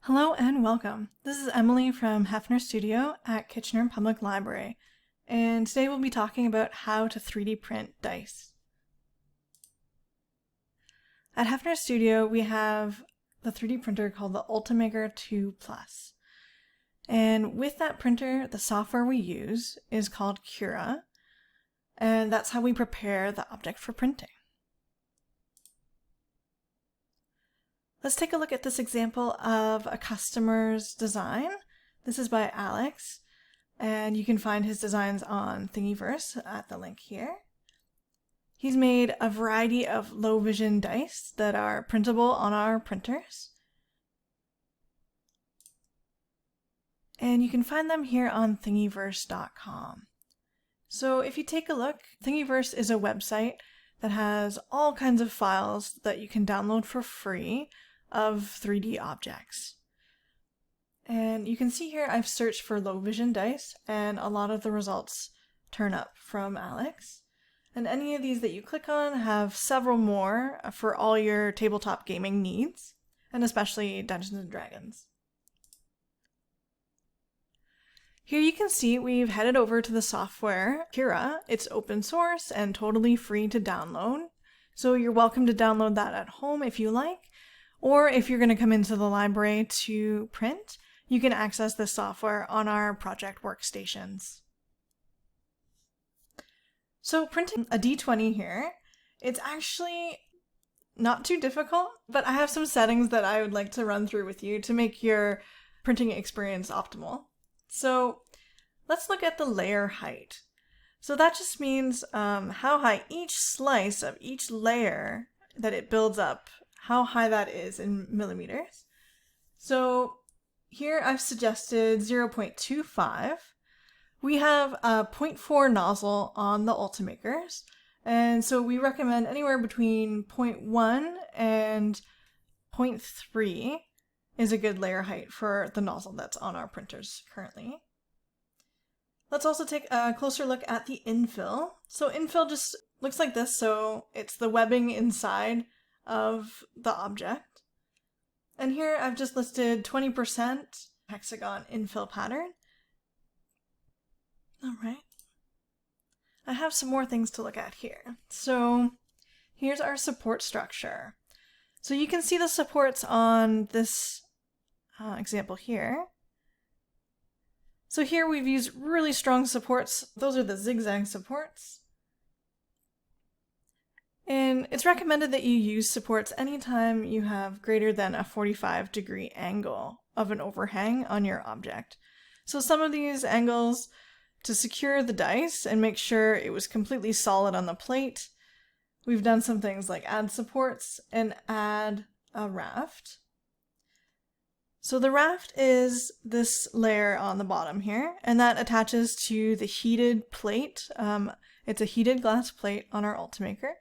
Hello and welcome. This is Emily from Hefner Studio at Kitchener Public Library, and today we'll be talking about how to 3D print dice. At Hefner Studio, we have the 3D printer called the Ultimaker 2 Plus. And with that printer, the software we use is called Cura, and that's how we prepare the object for printing. Let's take a look at this example of a customer's design. This is by Alex, and you can find his designs on Thingiverse at the link here. He's made a variety of low vision dice that are printable on our printers. And you can find them here on Thingiverse.com. So if you take a look, Thingiverse is a website that has all kinds of files that you can download for free of 3D objects. And you can see here I've searched for low vision dice, and a lot of the results turn up from Alex. And any of these that you click on have several more for all your tabletop gaming needs, and especially Dungeons & Dragons. Here you can see we've headed over to the software Cura. It's open source and totally free to download, so you're welcome to download that at home if you like. Or if you're going to come into the library to print, you can access this software on our project workstations. So printing a D20 here, it's actually not too difficult, but I have some settings that I would like to run through with you to make your printing experience optimal. So let's look at the layer height. So that just means how high each slice of each layer that it builds up, how high that is in millimeters. So here I've suggested 0.25. We have a 0.4 nozzle on the Ultimakers, and so we recommend anywhere between 0.1 and 0.3 is a good layer height for the nozzle that's on our printers currently. Let's also take a closer look at the infill. So infill just looks like this, so it's the webbing inside of the object. And here I've just listed 20% hexagon infill pattern. Alright. I have some more things to look at here. So here's our support structure. So you can see the supports on this example here. So here we've used really strong supports. Those are the zigzag supports. And it's recommended that you use supports anytime you have greater than a 45-degree angle of an overhang on your object. So some of these angles, to secure the dice and make sure it was completely solid on the plate, we've done some things like add supports and add a raft. So the raft is this layer on the bottom here, and that attaches to the heated plate. It's a heated glass plate on our Ultimaker,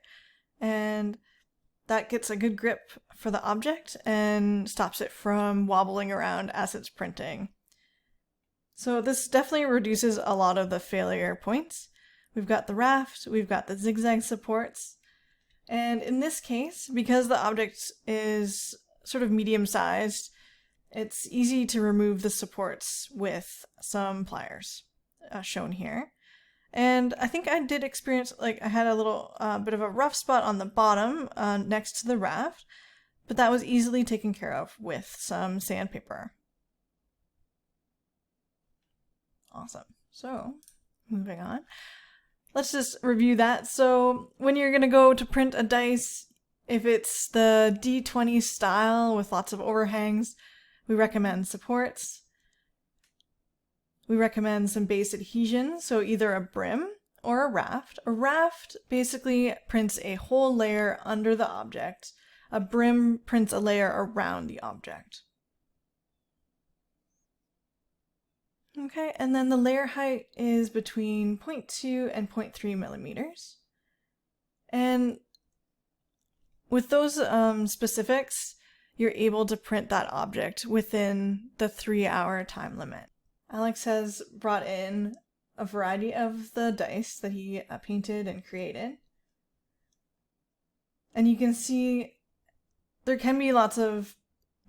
and that gets a good grip for the object and stops it from wobbling around as it's printing. So this definitely reduces a lot of the failure points. We've got the raft, we've got the zigzag supports, and in this case, because the object is sort of medium-sized, it's easy to remove the supports with some pliers, shown here. And I think I did experience, I had a little bit of a rough spot on the bottom next to the raft, but that was easily taken care of with some sandpaper. Awesome. So, moving on. Let's just review that. So, when you're going to go to print a dice, if it's the D20 style with lots of overhangs, we recommend supports. We recommend some base adhesion, so either a brim or a raft. A raft basically prints a whole layer under the object. A brim prints a layer around the object. Okay, and then the layer height is between 0.2 and 0.3 millimeters. And with those specifics, you're able to print that object within the 3-hour time limit. Alex has brought in a variety of the dice that he painted and created. And you can see there can be lots of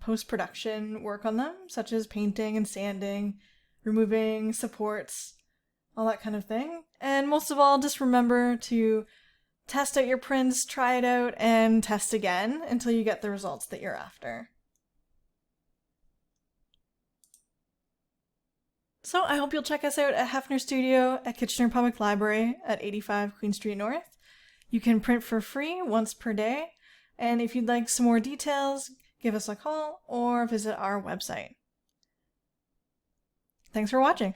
post-production work on them, such as painting and sanding, removing supports, all that kind of thing. And most of all, just remember to test out your prints, try it out, and test again until you get the results that you're after. So I hope you'll check us out at Hefner Studio at Kitchener Public Library at 85 Queen Street North. You can print for free once per day, and if you'd like some more details, give us a call or visit our website. Thanks for watching.